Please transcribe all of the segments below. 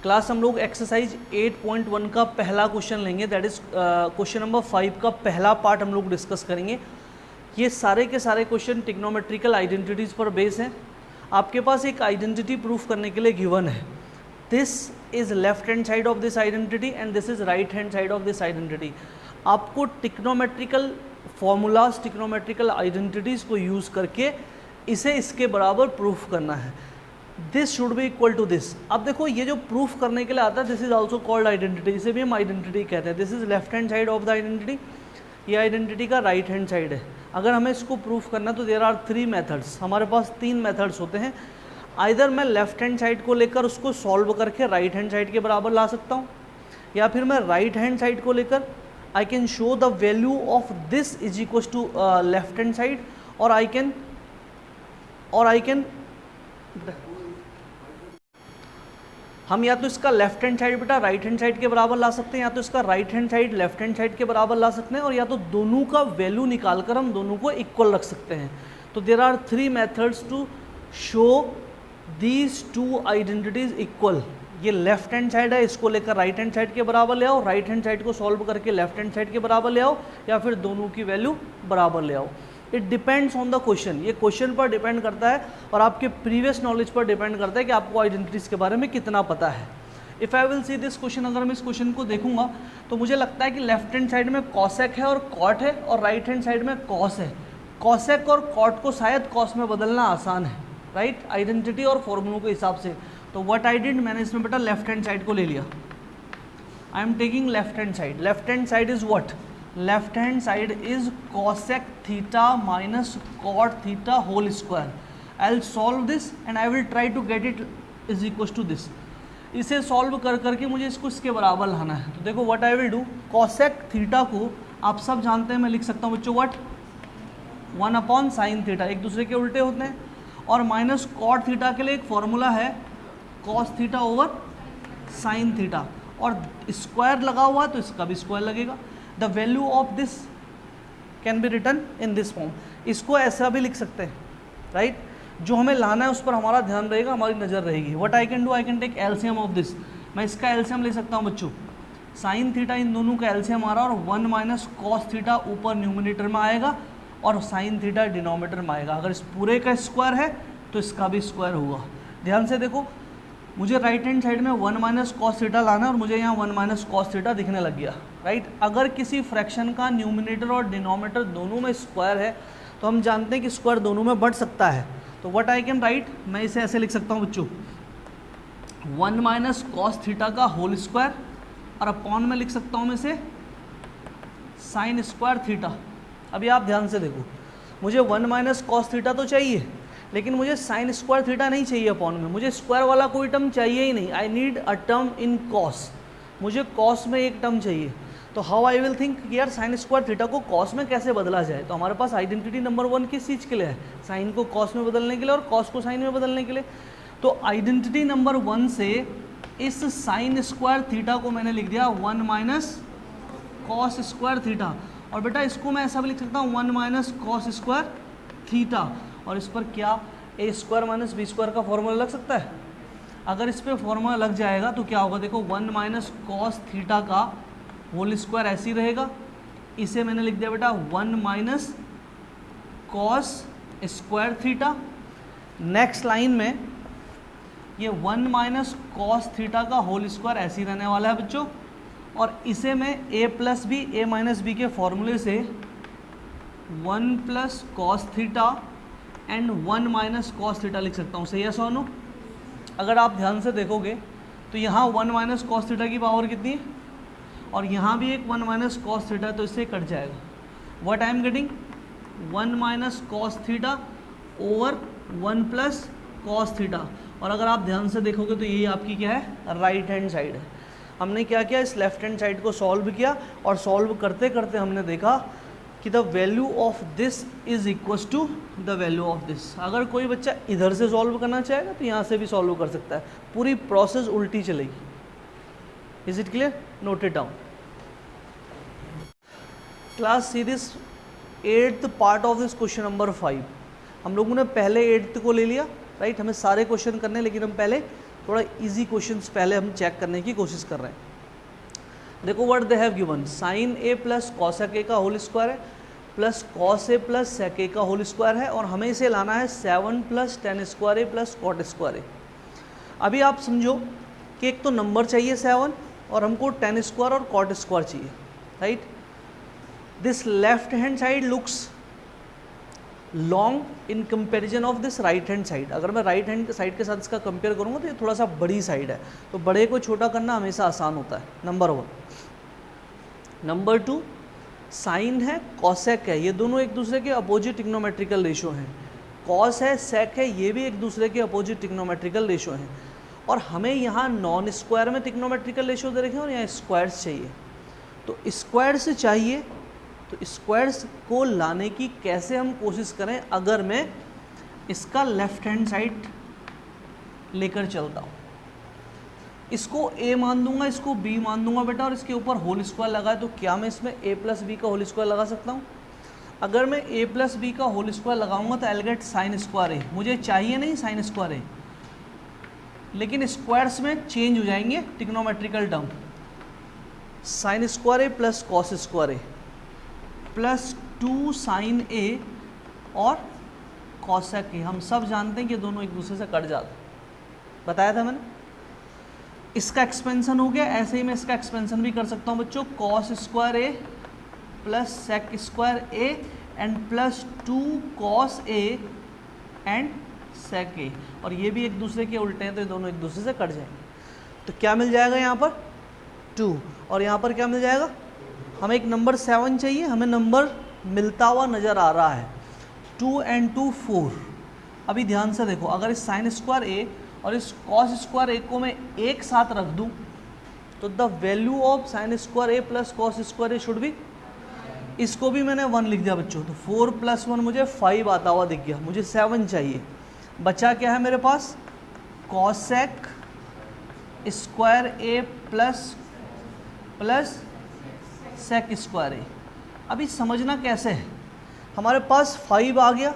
Class हम लोग exercise 8.1 का पहला क्वेश्चन लेंगे, दैट इज क्वेश्चन नंबर 5 का पहला पार्ट हम लोग डिस्कस करेंगे। ये सारे के सारे क्वेश्चन टिग्नोमेट्रिकल आइडेंटिटीज़ पर बेस हैं। आपके पास एक आइडेंटिटी प्रूफ करने के लिए गिवन है, this is left hand side of this identity and this is right hand side of this identity. आपको टिग्नोमेट्रिकल फॉर्मूलाज, टिग्नोमेट्रिकल आइडेंटिटीज़ को यूज़ करके इसे इसके बराबर प्रूफ करना है। This should be equal to this. अब देखो ये जो प्रूफ करने के लिए आता है, this is also called identity, इसे भी हम आइडेंटिटी कहते हैं। This is left hand side of the identity, ये आइडेंटिटी का राइट हैंड साइड है। अगर हमें इसको प्रूफ करना है तो देयर आर 3 मेथड्स, हमारे पास 3 मेथड्स होते हैं। आइदर मैं लेफ्ट हैंड साइड को लेकर उसको सॉल्व करके राइट हैंड साइड के बराबर ला सकता हूँ, या फिर मैं राइट हैंड साइड को लेकर I can show the value of this is equal to left hand side, और आई कैन हम या तो इसका लेफ्ट हैंड साइड बेटा राइट हैंड साइड के बराबर ला सकते हैं, या तो इसका right hand side left hand side के बराबर ला सकते हैं, और या तो दोनों का वैल्यू निकालकर हम दोनों को इक्वल रख सकते हैं। तो there are 3 methods to show these 2 identities equal. ये लेफ्ट हैंड साइड है, इसको लेकर राइट हैंड साइड के बराबर ले आओ, राइट हैंड साइड को सॉल्व करके लेफ्ट हैंड साइड के बराबर ले आओ, या फिर दोनों की वैल्यू बराबर ले आओ। It depends on the question, ये क्वेश्चन पर डिपेंड करता है और आपके प्रीवियस नॉलेज पर डिपेंड करता है कि आपको आइडेंटिटीज़ के बारे में कितना पता है। If I will see this question, अगर मैं इस क्वेश्चन को देखूंगा तो मुझे लगता है कि लेफ्ट हैंड साइड में कॉसेक है और कॉट है, और राइट हैंड साइड में कॉस है। कॉसेक और कॉट को शायद कॉस में बदलना आसान है, राइट, आइडेंटिटी और फॉर्मूलों के हिसाब से। तो व्हाट आई डिड, मैंने इसमें बेटा लेफ्ट हैंड साइड को ले लिया। I am taking left hand side. Left hand side is what? Left hand side is cosec theta minus cot theta whole square. I will solve this and I will try to get it is equal to this. इसे solve कर करके मुझे इसको इसके बराबर लाना है। तो देखो what I will do, cosec theta को आप सब जानते हैं, मैं लिख सकता हूँ बच्चों व्हाट 1/sin थीटा, एक दूसरे के उल्टे होते हैं। और माइनस cot थीटा के लिए एक फॉर्मूला है cos theta over sin theta, और स्क्वायर लगा हुआ है तो इसका भी स्क्वायर लगेगा। The value of this can be written in this form. इसको ऐसा भी लिख सकते हैं, राइट। जो हमें लाना है उस पर हमारा ध्यान रहेगा, हमारी नज़र रहेगी। What I can do, I can take LCM of this. मैं इसका एलसीएम ले सकता हूँ बच्चों, साइन थीटा इन दोनों का एलसीएम आ रहा है, और 1 माइनस कॉस थीटा ऊपर न्यूमिनेटर में आएगा और साइन थीटा डिनोमिनेटर में आएगा। अगर इस पूरे का स्क्वायर है तो इसका भी स्क्वायर होगा। ध्यान से देखो, मुझे राइट हैंड साइड में 1 माइनस कॉस थीटा लाना है और मुझे यहाँ 1 माइनस कॉस थीटा दिखने लग गया, राइट। अगर किसी फ्रैक्शन का न्यूमिनेटर और डिनोमिनेटर दोनों में स्क्वायर है तो हम जानते हैं कि स्क्वायर दोनों में बढ़ सकता है। तो व्हाट आई कैन राइट, मैं इसे ऐसे लिख सकता हूँ बच्चों, 1 माइनस कॉस थीटा का होल स्क्वायर, और अपॉन में लिख सकता हूँ मैं इसे साइन स्क्वायर थीटा। अभी आप ध्यान से देखो, मुझे 1 माइनस कॉस थीटा तो चाहिए, लेकिन मुझे साइन स्क्वायर थीटा नहीं चाहिए अपॉन में, मुझे स्क्वायर वाला कोई टर्म चाहिए ही नहीं। I need a term in cos, मुझे कॉस में एक टर्म चाहिए। तो हाउ आई विल थिंक यार साइन स्क्वायर थीटा को कॉस में कैसे बदला जाए। तो हमारे पास आइडेंटिटी नंबर 1 किस चीज़ के लिए है, साइन को कॉस में बदलने के लिए और कॉस को साइन में बदलने के लिए। तो आइडेंटिटी नंबर 1 से इस साइन स्क्वायर थीटा को मैंने लिख दिया 1 माइनस कॉस स्क्वायर थीटा, और बेटा इसको मैं ऐसा भी लिख सकता हूँ 1 माइनस कॉस स्क्वायर थीटा, और इस पर क्या ए स्क्वायर माइनस बी स्क्वायर का फॉर्मूला लग सकता है। अगर इस पर फॉर्मूला लग जाएगा तो क्या होगा, देखो 1 माइनस कॉस थीटा का होल स्क्वायर ऐसे ही रहेगा। इसे मैंने लिख दिया बेटा 1 minus cos square theta. Next line में ये 1 माइनस कॉस थीटा का होल स्क्वायर ऐसे ही रहने वाला है बच्चों, और इसे मैं ए प्लस बी, ए माइनस बी के फॉर्मूले से 1 plus cos theta and 1 minus cos theta लिख सकता हूँ। सही है सोनू? अगर आप ध्यान से देखोगे तो यहाँ 1 माइनस कॉस थीटा की पावर कितनी है, और यहाँ भी एक 1 माइनस कॉस थीटा, तो इससे कट जाएगा। What I am getting, 1 minus cos theta over 1 plus cos theta. और अगर आप ध्यान से देखोगे तो यही आपकी क्या है, राइट हैंड साइड है। हमने क्या किया, इस लेफ्ट हैंड साइड को सॉल्व किया, और सॉल्व करते करते हमने देखा कि the value of this is equal to the value of this. अगर कोई बच्चा इधर से सॉल्व करना चाहेगा तो यहाँ से भी सॉल्व कर सकता है, पूरी प्रोसेस उल्टी चलेगी। Is it clear? Note it down. Class see this 8th part of this question number 5। हम लोगों ने पहले 8th को ले लिया, राइट। हमें सारे क्वेश्चन करने, लेकिन हम पहले थोड़ा इजी क्वेश्चंस पहले हम चेक करने की कोशिश कर रहे हैं। देखो what they have given, sine A plus cosec A का होल स्क्वायर है plus cos A plus sec A का होल स्क्वायर है, और हमें इसे लाना है 7 plus tan square A plus cot square ए। अभी आप समझो कि एक तो नंबर चाहिए 7 और हमको टेन स्क्वायर और कॉट स्क्वायर चाहिए, right. This left hand side looks long in comparison of this right hand side. अगर मैं राइट हैंड साइड के साथ इसका कंपेयर करूँगा तो ये थोड़ा सा बड़ी साइड है, तो बड़े को छोटा करना हमेशा आसान होता है, नंबर 1। नंबर 2, साइन है कॉसेक है, ये दोनों एक दूसरे के अपोजिट ट्रिग्नोमेट्रिकल रेशो हैं। कॉस है सेक है, ये भी एक दूसरे के अपोजिट ट्रिग्नोमेट्रिकल रेशो हैं, और हमें यहाँ नॉन स्क्वायर में ट्रिग्नोमेट्रिकल रेशो दे रखे हैं और यहाँ स्क्वायर्स चाहिए। तो स्क्वायर्स चाहिए, तो स्क्वायर्स को लाने की कैसे हम कोशिश करें अगर मैं इसका लेफ्ट हैंड साइड लेकर चलता हूँ। इसको a मान दूंगा, इसको b मान दूंगा बेटा, और इसके ऊपर होल स्क्वायर लगाए तो क्या मैं इसमें a प्लस बी का होल स्क्वायर लगा सकता हूँ? अगर मैं a प्लस बी का होल स्क्वायर लगाऊंगा तो I will get sine square A. मुझे चाहिए नहीं साइन स्क्वायर ए, लेकिन स्क्वायर्स में चेंज हो जाएंगे trigonometrical term. Sign square A plus cos square A plus 2 sign ए और कॉसेक ए। हम सब जानते हैं कि दोनों एक दूसरे से कट जाते, बताया था मैंने। इसका एक्सपेंशन हो गया, ऐसे ही मैं इसका एक्सपेंशन भी कर सकता हूँ बच्चों, cos square A plus sec square A and plus 2 cos A and sec A, और ये भी एक दूसरे के उल्टे हैं तो ये दोनों एक दूसरे से कट जाएंगे। तो क्या मिल जाएगा यहाँ पर 2, और यहाँ पर क्या मिल जाएगा? हमें एक नंबर 7 चाहिए, हमें नंबर मिलता हुआ नज़र आ रहा है 2 and 2 4। अभी ध्यान से देखो, अगर इस साइन स्क्वायर ए और इस कॉस स्क्वायर ए को मैं एक साथ रख दूं तो the value of sine square A plus cos square A should भी, इसको भी मैंने 1 लिख दिया बच्चों, तो 4 + 1 मुझे 5 आता हुआ दिख गया। मुझे 7 चाहिए, बचा क्या है मेरे पास? Cosec square A plus sec square ए। अभी समझना कैसे है, हमारे पास 5 आ गया,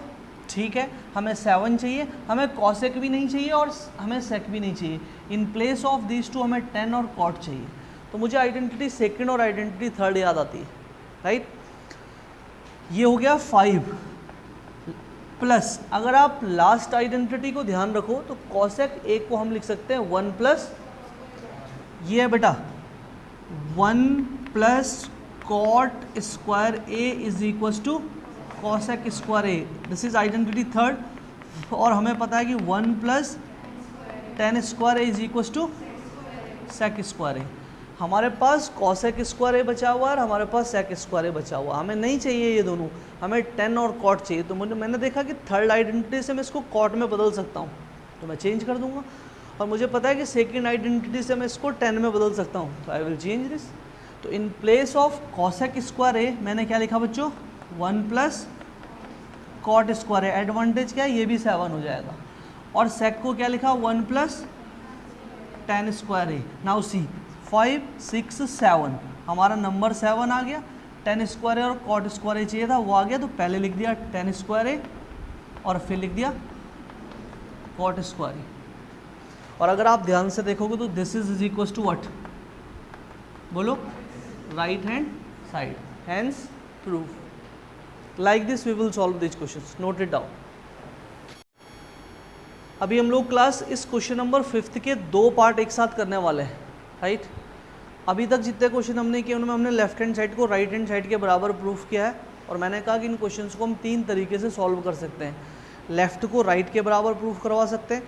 ठीक है, हमें 7 चाहिए, हमें कॉसेक भी नहीं चाहिए और हमें सेक भी नहीं चाहिए। इन प्लेस ऑफ दीज 2 हमें 10 और कॉट चाहिए। तो मुझे आइडेंटिटी सेकंड और आइडेंटिटी थर्ड याद आती है, राइट। ये हो गया 5 प्लस, अगर आप लास्ट आइडेंटिटी को ध्यान रखो तो कॉसेक ए को हम लिख सकते हैं 1 प्लस, ये है बेटा 1 plus cot square A is equal to cosec square A. This is identity third, और हमें पता है कि 1 plus tan square A is equal to sec square A. हमारे पास कॉसेक स्क्वायर ए बचा हुआ है और हमारे पास सेक स्क्वायर ए बचा हुआ। हमें नहीं चाहिए ये दोनों, हमें 10 और कॉट चाहिए। तो मैंने देखा कि थर्ड आइडेंटिटी से मैं इसको कॉट में बदल सकता हूँ, तो मैं चेंज कर दूंगा। और मुझे पता है कि सेकेंड आइडेंटिटी से मैं इसको 10 में बदल सकता हूँ, तो आई विल चेंज दिस। तो in place of cosec square A मैंने क्या लिखा बच्चों? 1 प्लस कॉट स्क्वायर है। एडवांटेज क्या है? ये भी 7 हो जाएगा। और सेक को क्या लिखा? 1 plus tan square A. Now see 5 6 7, हमारा नंबर 7 आ गया। टेन स्क्वायर ए और कॉट स्क्वायर ए चाहिए था, वो आ गया, तो पहले लिख दिया टेन स्क्वायर ए और फिर लिख दिया कॉट स्क्वायर ए। और अगर आप ध्यान से देखोगे तो this is equal to what? बोलो, right hand side. Hence proof. Like this we will solve these questions. Note it down. अभी हम लोग क्लास इस क्वेश्चन नंबर 5 के 2 पार्ट एक साथ करने वाले हैं, राइट। अभी तक जितने क्वेश्चन हमने किए उनमें हमने लेफ्ट हैंड साइड को राइट हैंड साइड के बराबर प्रूफ किया है, और मैंने कहा कि इन क्वेश्चंस को हम 3 तरीके से सॉल्व कर सकते हैं। लेफ्ट को राइट के बराबर प्रूफ करवा सकते हैं,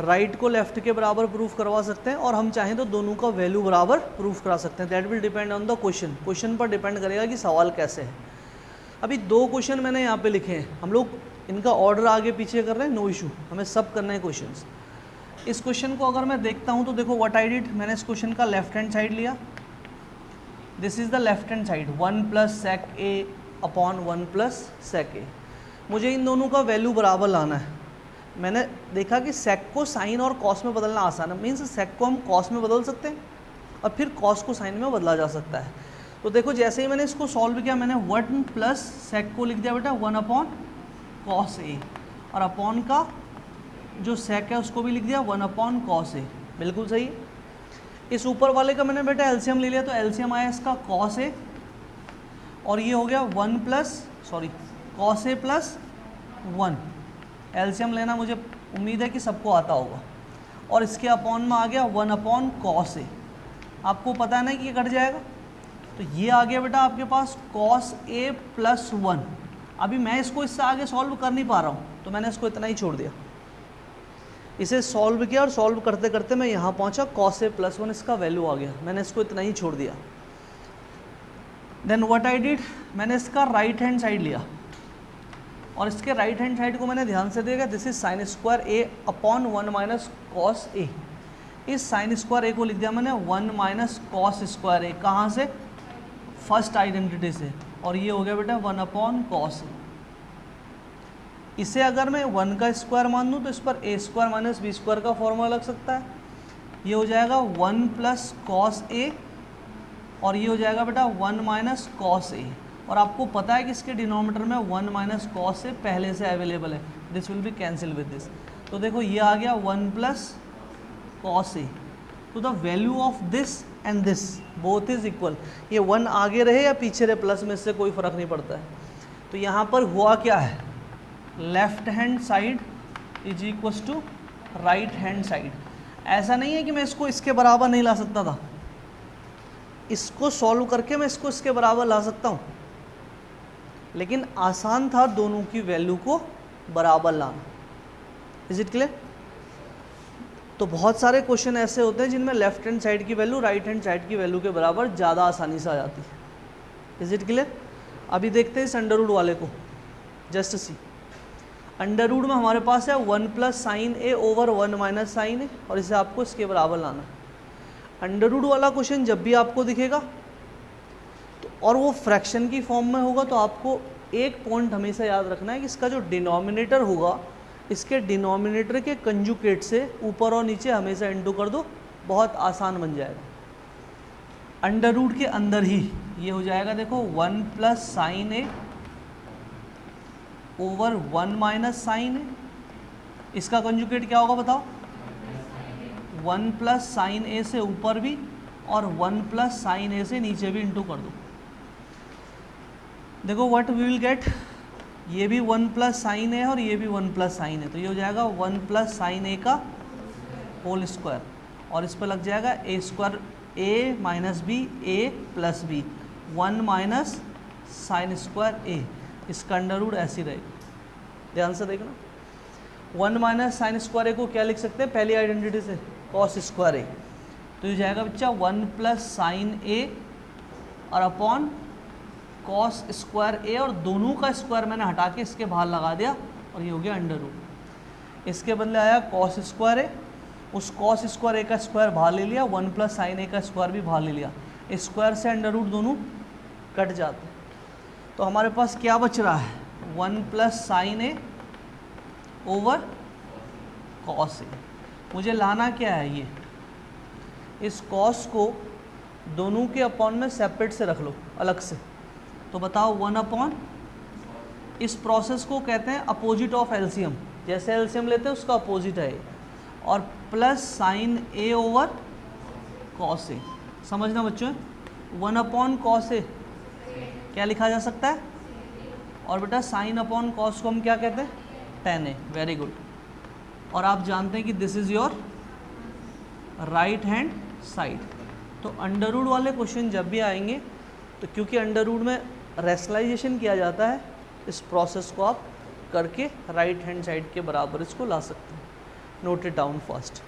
राइट को लेफ्ट के बराबर प्रूफ करवा सकते हैं, और हम चाहें तो दोनों का वैल्यू बराबर प्रूफ करा सकते हैं। That will depend on the question. Question पर डिपेंड करेगा कि सवाल कैसे है। अभी 2 क्वेश्चन मैंने यहाँ पे लिखे हैं, हम लोग इनका ऑर्डर आगे पीछे कर रहे हैं, नो इशू, हमें सब करना है क्वेश्चंस। इस क्वेश्चन को अगर मैं देखता हूँ तो देखो व्हाट आई डिड, मैंने इस क्वेश्चन का लेफ्ट हैंड साइड लिया। This is the left hand side, 1 plus sec A upon 1 plus sec A. मुझे इन दोनों का वैल्यू बराबर लाना है। मैंने देखा कि सेक को साइन और कॉस में बदलना आसान है, मीन्स सेक को हम कॉस में बदल सकते हैं और फिर कॉस को साइन में बदला जा सकता है। तो देखो जैसे ही मैंने इसको सॉल्व किया, मैंने 1 प्लस सेक को लिख दिया बेटा 1 अपॉन कॉस ए, और अपॉन का जो सेक है उसको भी लिख दिया 1/cos A, बिल्कुल सही है। इस ऊपर वाले का मैंने बेटा एलसीएम ले लिया, तो एलसीएम आया इसका cos A, और ये हो गया cos A प्लस 1। एलसीएम लेना मुझे उम्मीद है कि सबको आता होगा, और इसके अपॉन में आ गया 1/cos A। आपको पता है ना कि ये कट जाएगा, तो ये आ गया बेटा आपके पास cos A प्लस 1। अभी मैं इसको इससे आगे सॉल्व कर नहीं पा रहा हूँ, तो मैंने इसको इतना ही छोड़ दिया, इसे सॉल्व किया, और सॉल्व करते करते मैं यहाँ पहुँचा, cos A प्लस 1 इसका वैल्यू आ गया, मैंने इसको इतना ही छोड़ दिया। देन व्हाट आई डिड, मैंने इसका राइट हैंड साइड लिया, और इसके राइट हैंड साइड को मैंने ध्यान से देखा, this is sin square A upon 1 minus cos A। इस sin स्क्वायर A को लिख दिया मैंने 1 माइनस cos स्क्वायर A, कहाँ से, फर्स्ट आइडेंटिटी से, और ये हो गया बेटा 1/cos A। इसे अगर मैं 1 का स्क्वायर मान दूँ तो इस पर A square minus B square का फॉर्मूला लग सकता है, ये हो जाएगा 1 प्लस cos A, और ये हो जाएगा बेटा 1 माइनस cos A। और आपको पता है कि इसके डिनोमिनेटर में 1 माइनस cos A पहले से अवेलेबल है, this will be cancel with this. तो देखो ये आ गया 1 प्लस cos A, तो the value of this and this both is equal. ये 1 आगे रहे या पीछे रहे प्लस में, इससे कोई फर्क नहीं पड़ता है। तो यहाँ पर हुआ क्या है, left hand side is equals to right hand side. ऐसा नहीं है कि मैं इसको इसके बराबर नहीं ला सकता था, इसको सॉल्व करके मैं इसको इसके बराबर ला सकता हूँ, लेकिन आसान था दोनों की वैल्यू को बराबर लाना। Is it clear? तो बहुत सारे क्वेश्चन ऐसे होते हैं जिनमें लेफ्ट हैंड साइड की वैल्यू राइट हैंड साइड की वैल्यू के बराबर ज़्यादा आसानी से आ जाती है। Is it clear? अभी देखते हैं इस अंडर रूट वाले को, जस्ट सी। अंडर रूट में हमारे पास है 1 प्लस साइन ए ओवर 1 माइनस साइन ए, और इसे आपको इसके बराबर लाना है। अंडर रूट वाला क्वेश्चन जब भी आपको दिखेगा तो और वो फ्रैक्शन की फॉर्म में होगा, तो आपको एक पॉइंट हमेशा याद रखना है कि इसका जो डिनोमिनेटर होगा, इसके डिनोमिनेटर के कंजुकेट से ऊपर और नीचे हमेशा इंटू कर दो, बहुत आसान बन जाएगा। अंडर रूट के अंदर ही ये हो जाएगा, देखो 1 प्लस साइन ए ओवर 1 माइनस साइन ए, इसका कंजुकेट क्या होगा बताओ, 1 प्लस साइन ए से ऊपर भी और 1 प्लस साइन ए से नीचे भी इंटू कर दो। देखो व्हाट वी विल गेट, ये भी 1 प्लस साइन ए और ये भी 1 प्लस साइन ए, तो ये हो जाएगा 1 प्लस साइन ए का होल स्क्वायर, और इस पर लग जाएगा A square A minus B A plus B, 1 minus sine square A, इसका अंडर रूट ऐसी रहेगी। ध्यान से देखना, 1 माइनस साइन स्क्वायर ए को क्या लिख सकते हैं पहली आइडेंटिटी से, कॉस स्क्वायर ए, तो ये जाएगा बच्चा 1 प्लस साइन ए और अपॉन कॉस स्क्वायर ए, और दोनों का स्क्वायर मैंने हटा के इसके बाहर लगा दिया, और ये हो गया अंडर रूट। इसके बदले आया कॉस स्क्वायर ए, उस कॉस स्क्वायर ए का स्क्वायर बाहर ले लिया, 1 प्लस साइन ए का स्क्वायर भी बाहर ले लिया, स्क्वायर से अंडर रूट दोनों कट जाते हैं। तो हमारे पास क्या बच रहा है, 1 plus sign A over cos A. मुझे लाना क्या है, ये इस कॉस को दोनों के अपॉन में सेपरेट से रख लो अलग से, तो बताओ 1 अपॉन, इस प्रोसेस को कहते हैं अपोजिट ऑफ एलसीएम, जैसे एलसीएम लेते हैं उसका अपोजिट है, और plus sign A over cos A. समझना बच्चों, 1 अपॉन कॉस ए क्या लिखा जा सकता है, और बेटा साइन अपॉन कॉस को हम क्या कहते हैं, tan ए। Very good. और आप जानते हैं कि this is your right hand side. तो अंडर रूट वाले क्वेश्चन जब भी आएंगे, तो क्योंकि अंडर रूट में रेशनलाइजेशन किया जाता है, इस प्रोसेस को आप करके राइट हैंड साइड के बराबर इसको ला सकते हैं। Note it down first.